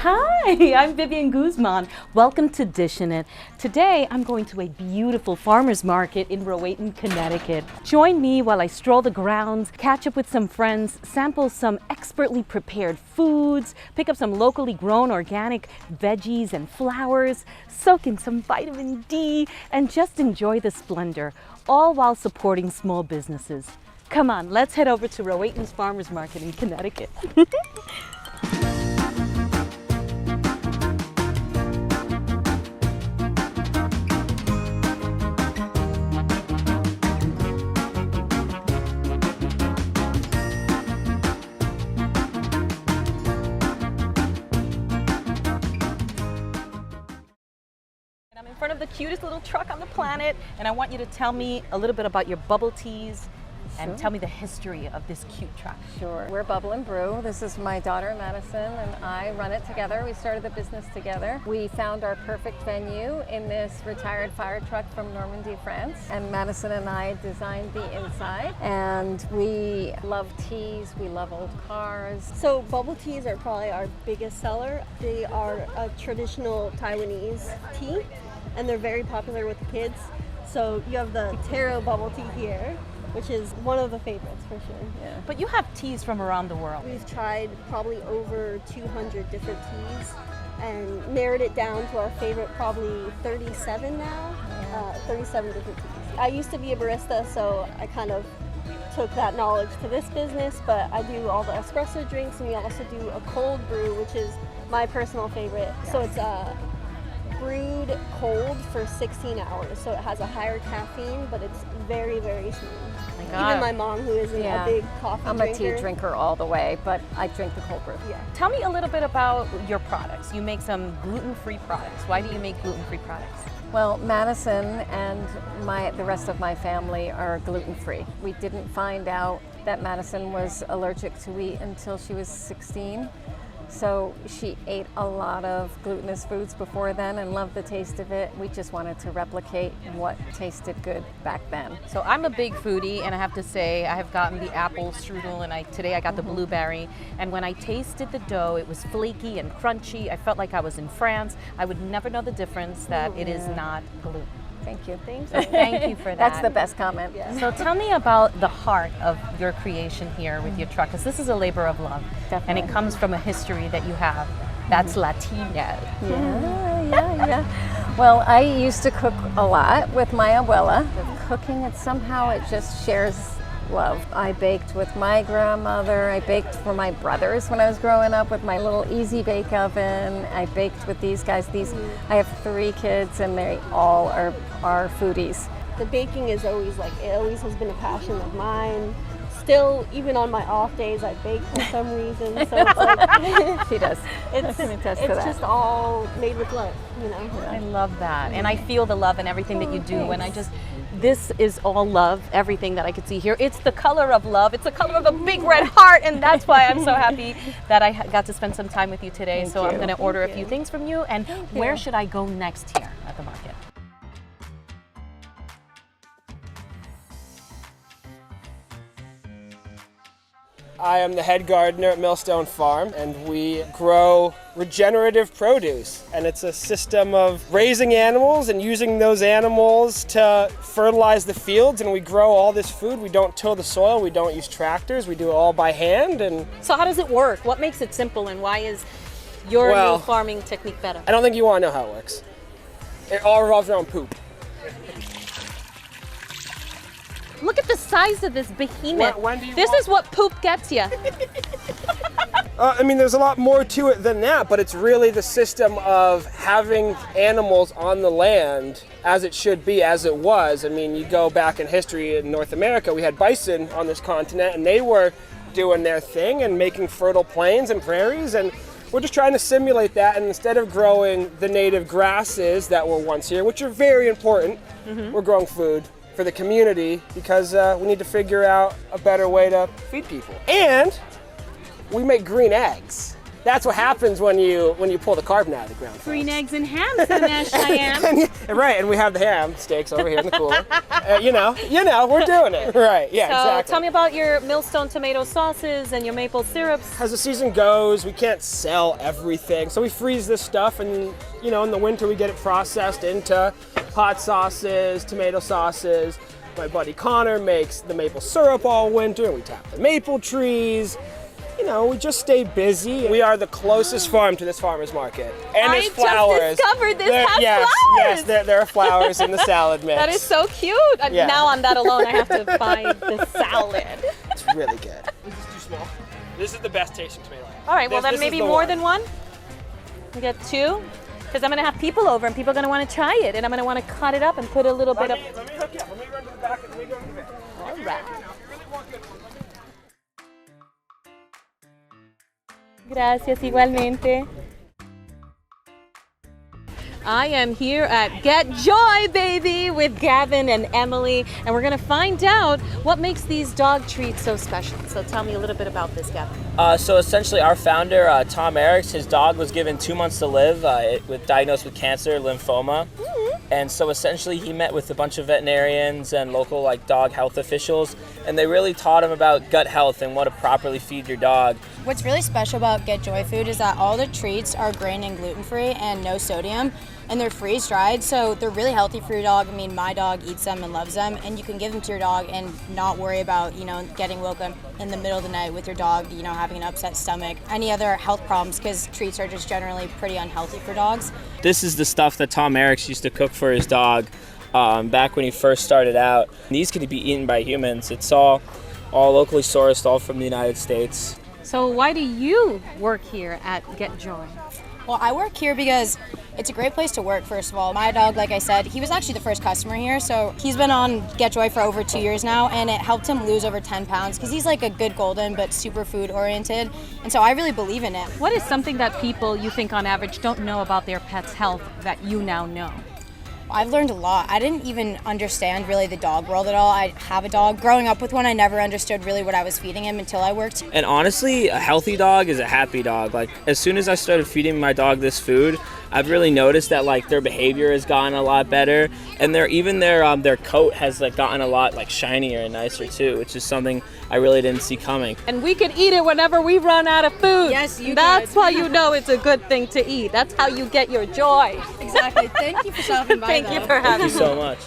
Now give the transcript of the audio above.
Hi, I'm Vivian Guzman. Welcome to Dishin. Today I'm going to a beautiful farmer's market in Rowayton, Connecticut. Join me while I stroll the grounds, catch up with some friends, sample some expertly prepared foods, pick up some locally grown organic veggies and flowers, soak in some vitamin D, and just enjoy the splendor, all while supporting small businesses. Come on, let's head over to Rowayton's Farmer's Market in Connecticut. I'm in front of the cutest little truck on the planet, and I want you to tell me a little bit about your bubble teas and tell me the history of this cute truck. Sure. We're Bubble and Brew. This is my daughter Madison and I run it together. We started the business together. We found our perfect venue in this retired fire truck from Normandy, France. And Madison and I designed the inside. And we love teas, we love old cars. So bubble teas are probably our biggest seller. They are a traditional Taiwanese tea and they're very popular with the kids. So you have the taro bubble tea here, which is one of the favorites for sure. Yeah. But you have teas from around the world. We've tried probably over 200 different teas and narrowed it down to our favorite, probably 37 now, 37 different teas. I used to be a barista, so I kind of took that knowledge to this business, but I do all the espresso drinks and we also do a cold brew, which is my personal favorite. Yes. So it's brewed cold for 16 hours, so it has a higher caffeine, but it's very, very smooth. Even my mom, who isn't a big coffee drinker. I'm a tea drinker all the way, but I drink the cold brew. Yeah. Tell me a little bit about your products. You make some gluten-free products. Why do you make gluten-free products? Well, Madison and the rest of my family are gluten-free. We didn't find out that Madison was allergic to wheat until she was 16. So she ate a lot of glutinous foods before then and loved the taste of it. We just wanted to replicate what tasted good back then. So I'm a big foodie, and I have to say I have gotten the apple strudel, and today I got the blueberry. And when I tasted the dough, it was flaky and crunchy. I felt like I was in France. I would never know the difference that it is not gluten. Thank you. Thank you for that. That's the best comment. Yeah. So tell me about the heart of your creation here with your truck, because this is a labor of love. Definitely. And it comes from a history that you have. That's Latino. Yeah. Well, I used to cook a lot with my abuela. Cooking, somehow it just shares love. I baked with my grandmother. I baked for my brothers when I was growing up with my little easy bake oven. I baked with these guys. I have 3 kids and they all are foodies. The baking is always it always has been a passion of mine. Still, even on my off days, I bake for some reason. So it's She does. It's just all made with love, you know. I love that, and I feel the love in everything that you do. When this is all love, everything that I could see here. It's the color of love. It's the color of a big red heart, and that's why I'm so happy that I got to spend some time with you today. So I'm going to order a few things from you. And where should I go next here at the market? I am the head gardener at Millstone Farm, and we grow regenerative produce. And it's a system of raising animals and using those animals to fertilize the fields, and we grow all this food. We don't till the soil, we don't use tractors, we do it all by hand. And so how does it work? What makes it simple, and why is your new farming technique better? I don't think you want to know how it works. It all revolves around poop. Look at the size of this behemoth. This is what poop gets you. I mean, there's a lot more to it than that, but it's really the system of having animals on the land as it should be, as it was. I mean, you go back in history in North America, we had bison on this continent, and they were doing their thing and making fertile plains and prairies, and we're just trying to simulate that. And instead of growing the native grasses that were once here, which are very important, we're growing food for the community, because we need to figure out a better way to feed people. And we make green eggs. That's what happens when you pull the carbon out of the ground. Green eggs and ham, Dinesh, I am. Right, and we have the ham steaks over here in the cooler. You know, we're doing it. Right, yeah, So exactly. tell me about your Millstone tomato sauces and your maple syrups. As the season goes, we can't sell everything, so we freeze this stuff, and you know, in the winter we get it processed into hot sauces, tomato sauces. My buddy Connor makes the maple syrup all winter, and we tap the maple trees. You know, we just stay busy. We are the closest farm to this farmer's market. And there's flowers. I just discovered this has yes, flowers. Yes, there are flowers in the salad mix. That is so cute. Yeah. Now on that alone, I have to buy the salad. It's really good. This is too small. This is the best tasting tomato. All right, well This then is maybe the more one. than one. We get two. Because I'm going to have people over and people are going to want to try it. And I'm going to want to cut it up and put a little bit of... Let me hook you up. Let me run to the back and let me go to the back. All right. Gracias, igualmente. I am here at Get Joy, baby, with Gavin and Emily, and we're going to find out what makes these dog treats so special. So tell me a little bit about this, Gavin. So essentially, our founder, Tom Eriks, his dog was given 2 months to live, diagnosed with cancer, lymphoma. And so essentially he met with a bunch of veterinarians and local dog health officials, and they really taught him about gut health and what to properly feed your dog. What's really special about Get Joy food is that all the treats are grain and gluten-free and no sodium, and they're freeze-dried, so they're really healthy for your dog. I mean, my dog eats them and loves them, and you can give them to your dog and not worry about, getting woken in the middle of the night with your dog, having an upset stomach, any other health problems, because treats are just generally pretty unhealthy for dogs. This is the stuff that Tom Eriks used to cook for his dog back when he first started out. These can be eaten by humans. It's all locally sourced, all from the United States. So why do you work here at Get Joy? Well, I work here because it's a great place to work, first of all. My dog, like I said, he was actually the first customer here, so he's been on Get Joy for over 2 years now, and it helped him lose over 10 pounds because he's like a good golden but super food oriented, and so I really believe in it. What is something that people, you think on average, don't know about their pet's health that you now know? I've learned a lot. I didn't even understand really the dog world at all. I have a dog. Growing up with one, I never understood really what I was feeding him until I worked. And honestly, a healthy dog is a happy dog. As soon as I started feeding my dog this food, I've really noticed that their behavior has gotten a lot better, and their coat has gotten a lot shinier and nicer too, which is something I really didn't see coming. And we can eat it whenever we run out of food. Yes, you That's could. why you know it's a good thing to eat. That's how you get your joy. Exactly. Thank you for stopping by. Thank you for having Thank you so much.